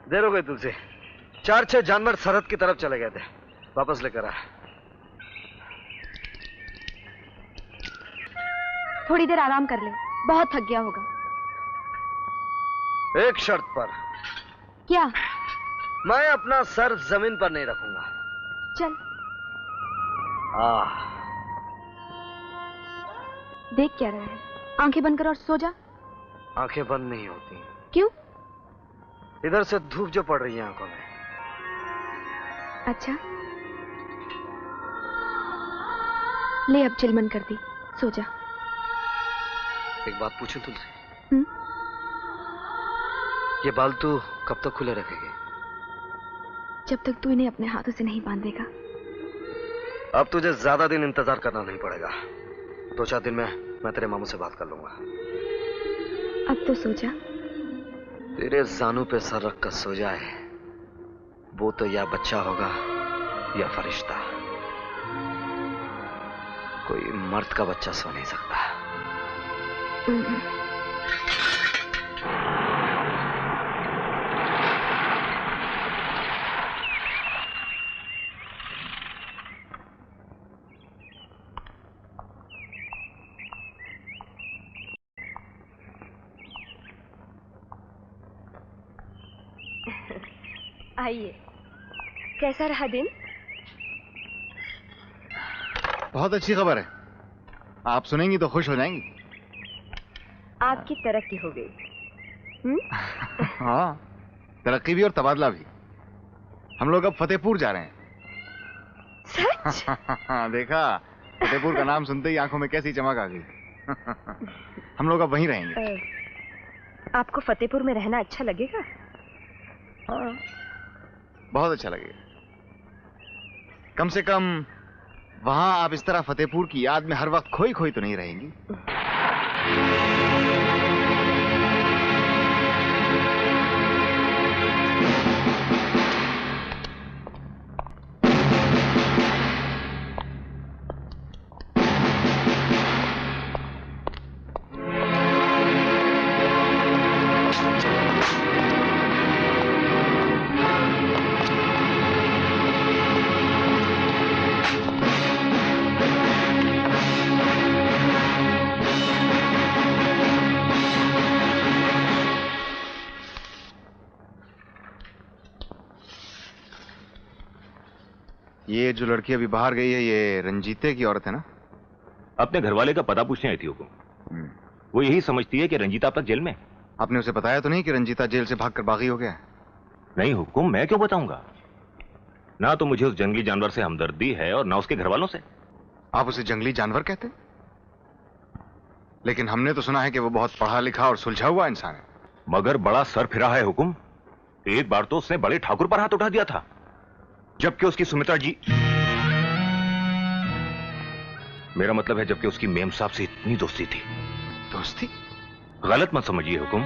देर हो गई तुलसी। 4-6 जानवर सरहद की तरफ चले गए थे, वापस लेकर आ। थोड़ी देर आराम कर ले, बहुत थक गया होगा। एक शर्त पर। क्या? मैं अपना सर जमीन पर नहीं रखूंगा। चल। देख क्या रहा है? आंखें बंद कर और सो जा। आंखें बंद नहीं होती। क्यों? इधर से धूप जो पड़ रही है आंखों में। अच्छा, ले अब चिलमन कर दी, सो जा। एक बात पूछूं तुमसे? ये बाल तू कब तक खुले रखेगी? जब तक तू इन्हें अपने हाथों से नहीं बांधेगा। अब तुझे ज्यादा दिन इंतजार करना नहीं पड़ेगा। 2-4 दिन में मैं तेरे मामू से बात कर लूंगा। अब तो सो जा। तेरे जानू पे सर रख कर सो जाए, वो तो या बच्चा होगा या फरिश्ता। कोई मर्द का बच्चा सो नहीं सकता। आइए, कैसा रहा दिन? बहुत अच्छी खबर है, आप सुनेंगी तो खुश हो जाएंगी। आपकी तरक्की हो गई। हाँ, तरक्की भी और तबादला भी। हम लोग अब फतेहपुर जा रहे हैं। सच? देखा, फतेहपुर का नाम सुनते ही आंखों में कैसी चमक आ गई। हम लोग अब वहीं रहेंगे। आपको फतेहपुर में रहना अच्छा लगेगा? हाँ, बहुत अच्छा लगेगा। कम से कम वहां आप इस तरह फतेहपुर की याद में हर वक्त खोई खोई तो नहीं रहेंगी। ये जो लड़की अभी बाहर गई है, ये रंजीते की औरत है ना? अपने घरवाले का पता पूछने आई थी हुकुम। वो यही समझती है कि रंजीता अब तक जेल में। आपने उसे बताया तो नहीं कि रंजीता जेल से भागकर बागी हो गया है? नहीं हुकुम, मैं क्यों बताऊंगा? ना तो मुझे उस जंगली जानवर से हमदर्दी है और ना उसके घरवालों से। आप उसे जंगली जानवर कहते हैं? लेकिन हमने तो सुना है कि वो बहुत पढ़ा लिखा और सुलझा हुआ इंसान है। मगर बड़ा सर फिरा है हुकुम। एक बार तो उसने बड़े ठाकुर पर हाथ उठा दिया था, जबकि उसकी सुमित्रा जी, मेरा मतलब है जबकि उसकी मेम साहब से इतनी दोस्ती थी। दोस्ती? गलत मत समझिए हुकुम,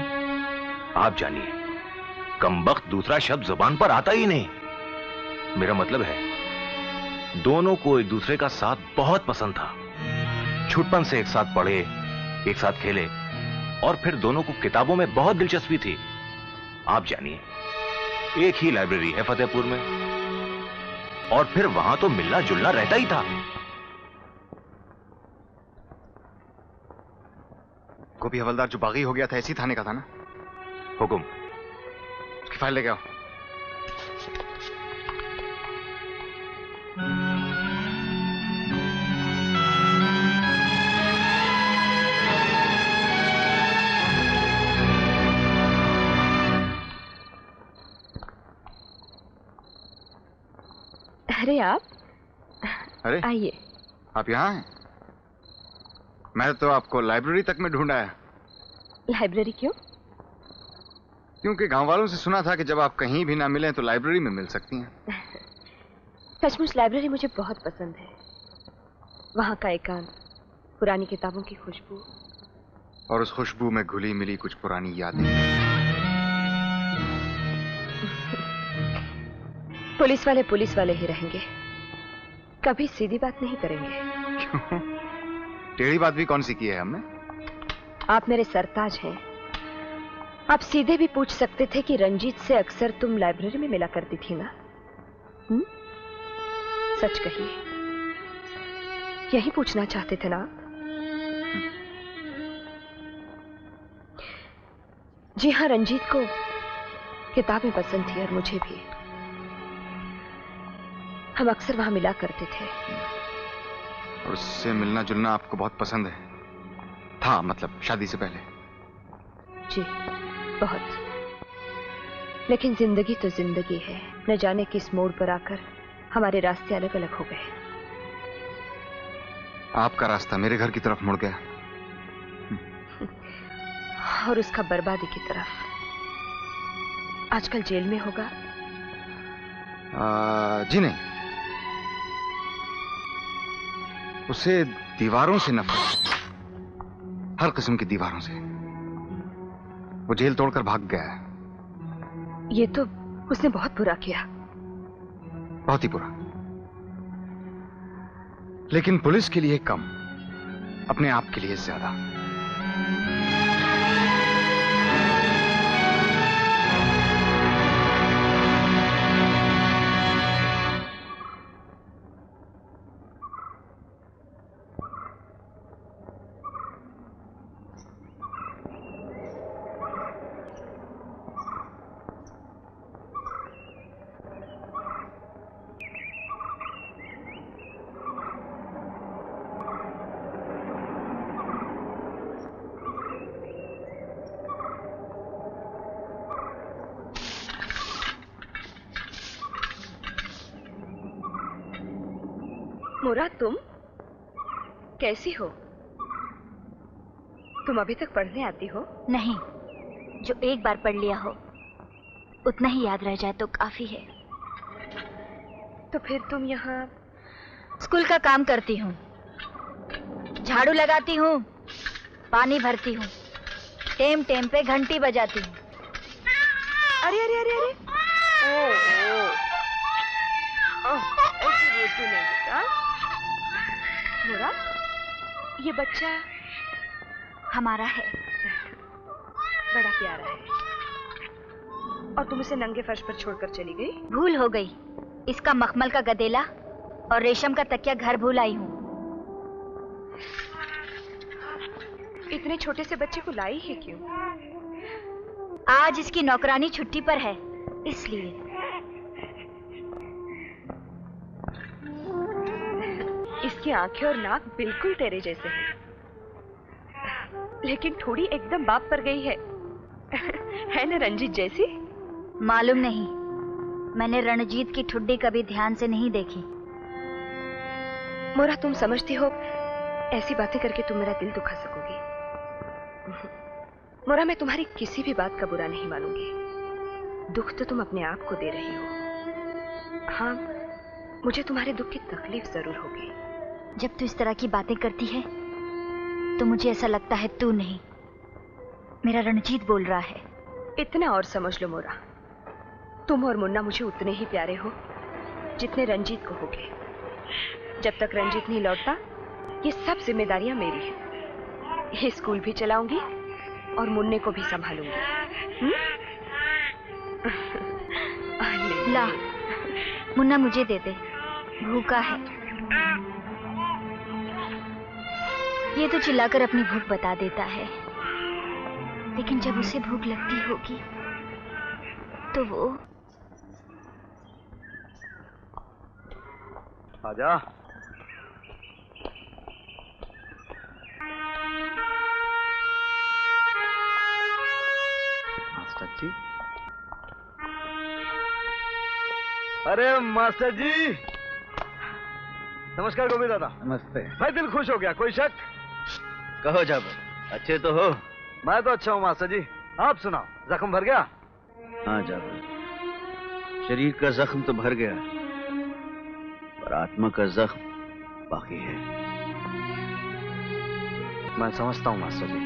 आप जानिए, कमबख्त दूसरा शब्द जुबान पर आता ही नहीं। मेरा मतलब है दोनों को एक दूसरे का साथ बहुत पसंद था। छुटपन से एक साथ पढ़े, एक साथ खेले, और फिर दोनों को किताबों में बहुत दिलचस्पी थी। आप जानिए, एक ही लाइब्रेरी है फतेहपुर में, और फिर वहां तो मिलना जुलना रहता ही था। गोपी हवलदार जो बागी हो गया था, इसी थाने का था ना? हुकुम। उसकी फाइल लेके आओ। अरे आप, अरे आइए। आप यहाँ हैं? मैं तो आपको लाइब्रेरी तक में ढूंढा है। लाइब्रेरी क्यों? क्योंकि गांव वालों से सुना था कि जब आप कहीं भी ना मिलें तो लाइब्रेरी में मिल सकती हैं। सचमुच लाइब्रेरी मुझे बहुत पसंद है। वहां का एकांत, पुरानी किताबों की खुशबू, और उस खुशबू में घुली मिली कुछ पुरानी यादें। पुलिस वाले ही रहेंगे, कभी सीधी बात नहीं करेंगे। क्यों? टेढ़ी बात भी कौन सी की है हमने? आप मेरे सरताज हैं, आप सीधे भी पूछ सकते थे कि रंजीत से अक्सर तुम लाइब्रेरी में मिला करती थी ना? सच कहिए, यही पूछना चाहते थे ना आप? जी हाँ, रंजीत को किताबें पसंद थी और मुझे भी। हम अक्सर वहां मिला करते थे। और उससे मिलना जुलना आपको बहुत पसंद है? था मतलब शादी से पहले? जी बहुत। लेकिन जिंदगी तो जिंदगी है, न जाने किस मोड़ पर आकर हमारे रास्ते अलग अलग हो गए। आपका रास्ता मेरे घर की तरफ मुड़ गया और उसका बर्बादी की तरफ। आजकल जेल में होगा? जी नहीं, उसे दीवारों से नफरत, हर किस्म की दीवारों से। वो जेल तोड़कर भाग गया है। ये तो उसने बहुत बुरा किया। बहुत ही बुरा। लेकिन पुलिस के लिए कम, अपने आप के लिए ज्यादा। मोरा, तुम कैसी हो? तुम अभी तक पढ़ने आती हो? नहीं, जो एक बार पढ़ लिया हो उतना ही याद रह जाए तो काफी है। तो फिर तुम यहाँ? स्कूल का काम करती हूँ, झाड़ू लगाती हूँ, पानी भरती हूँ, टेम टेम पे घंटी बजाती हूँ। अरे अरे अरे अरे, ऐसे रोती नहीं बेटा। मोरा, ये बच्चा हमारा है, बड़ा प्यारा है। और तुम उसे नंगे फर्श पर छोड़कर चली गई? भूल हो गई। इसका मखमल का गदेला और रेशम का तकिया घर भूल आई हूँ। इतने छोटे से बच्चे को लाई है क्यों? आज इसकी नौकरानी छुट्टी पर है, इसलिए। इसकी आंखें और नाक बिल्कुल तेरे जैसे हैं, लेकिन थोड़ी एकदम बाप पर गई है। है ना रंजीत जैसी? मालूम नहीं, मैंने रणजीत की ठुड्डी कभी ध्यान से नहीं देखी। मोरा, तुम समझती हो ऐसी बातें करके तुम मेरा दिल दुखा सकोगी? मोरा, मैं तुम्हारी किसी भी बात का बुरा नहीं मानूंगी। दुख तो तुम अपने आप को दे रही हो। हाँ, मुझे तुम्हारे दुख की तकलीफ जरूर होगी। जब तू इस तरह की बातें करती है तो मुझे ऐसा लगता है तू नहीं, मेरा रणजीत बोल रहा है। इतना और समझ लो मोरा, तुम और मुन्ना मुझे उतने ही प्यारे हो जितने रंजीत को होगे। जब तक रंजीत नहीं लौटता, ये सब जिम्मेदारियां मेरी हैं। ये स्कूल भी चलाऊंगी और मुन्ने को भी संभालूंगी। ला, मुन्ना मुझे दे दे, भूखा है। ये तो चिल्लाकर अपनी भूख बता देता है, लेकिन जब उसे भूख लगती होगी तो वो... आजा। मास्टर जी। अरे मास्टर जी, नमस्कार गोभी दादा। नमस्ते। भाई दिल खुश हो गया, कोई शक? कहो जब अच्छे तो हो? मैं तो अच्छा हूँ मास्टर जी, आप सुनाओ, जख्म भर गया? हाँ जाबर, शरीर का जख्म तो भर गया, पर आत्मा का जख्म बाकी है। मैं समझता हूँ मास्टर जी,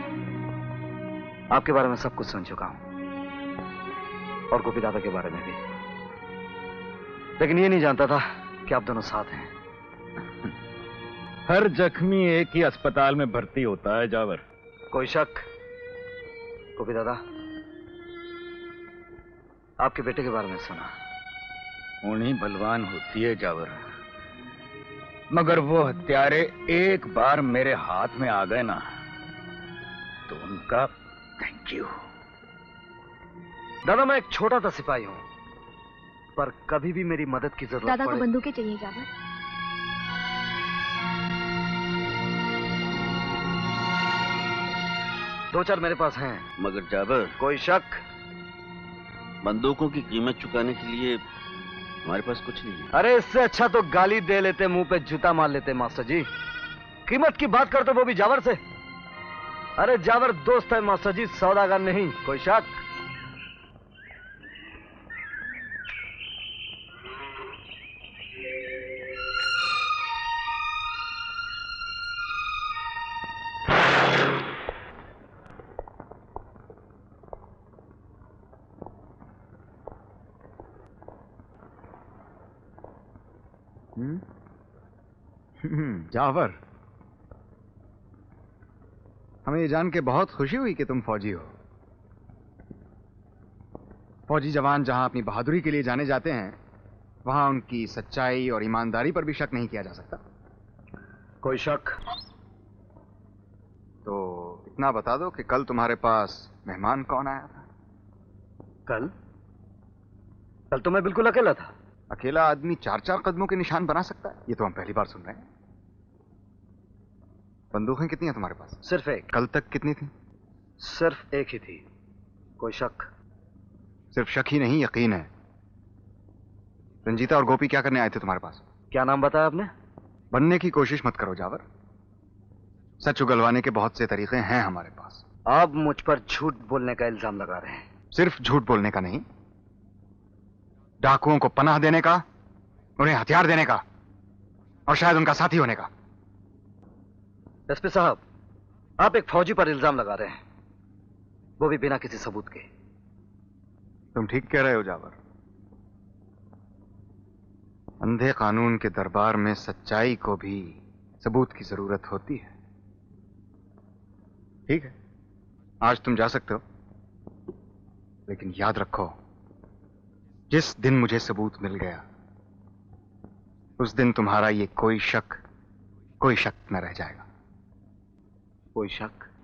आपके बारे में सब कुछ सुन चुका हूँ और गोपी दादा के बारे में भी, लेकिन ये नहीं जानता था कि आप दोनों साथ हैं। हर जख्मी एक ही अस्पताल में भर्ती होता है जावर। कोई शक? गोपी दादा, आपके बेटे के बारे में सुना। उन्हीं बलवान होती है जावर, मगर वो हत्यारे एक बार मेरे हाथ में आ गए ना तो उनका थैंक यू। दादा, मैं एक छोटा सा सिपाही हूं, पर कभी भी मेरी मदद की जरूरत दादा को पड़े। बंदूकें चाहिए जावर। 2-4 मेरे पास हैं। मगर जावर, कोई शक? बंदूकों की कीमत चुकाने के लिए हमारे पास कुछ नहीं है। अरे इससे अच्छा तो गाली दे लेते, मुंह पे जूता मार लेते मास्टर जी। कीमत की बात करते वो भी जावर से। अरे जावर दोस्त है मास्टर जी, सौदागर नहीं। कोई शक? जावर, हमें ये जान के बहुत खुशी हुई कि तुम फौजी हो। फौजी जवान जहां अपनी बहादुरी के लिए जाने जाते हैं, वहां उनकी सच्चाई और ईमानदारी पर भी शक नहीं किया जा सकता। कोई शक? तो इतना बता दो कि कल तुम्हारे पास मेहमान कौन आया था? कल? कल तो मैं बिल्कुल अकेला था। अकेला आदमी 4-4 कदमों के निशान बना सकता है? ये तो हम पहली बार सुन रहे हैं। बंदूकें कितनी हैं तुम्हारे पास? सिर्फ एक। कल तक कितनी थी? सिर्फ एक ही थी। कोई शक? सिर्फ शक ही नहीं, यकीन है। रंजीता और गोपी क्या करने आए थे तुम्हारे पास? क्या नाम बताया आपने? बनने की कोशिश मत करो जावर। सच उगलवाने के बहुत से तरीके हैं हमारे पास। आप मुझ पर झूठ बोलने का इल्जाम लगा रहे हैं। सिर्फ झूठ बोलने का नहीं, डाकुओं को पनाह देने का, उन्हें हथियार देने का और शायद उनका साथी होने का। एसपी साहब, आप एक फौजी पर इल्जाम लगा रहे हैं, वो भी बिना किसी सबूत के। तुम ठीक कह रहे हो जावर। अंधे कानून के दरबार में सच्चाई को भी सबूत की जरूरत होती है। ठीक है, आज तुम जा सकते हो, लेकिन याद रखो, जिस दिन मुझे सबूत मिल गया उस दिन तुम्हारा ये कोई शक न रह जाएगा। कोई शक?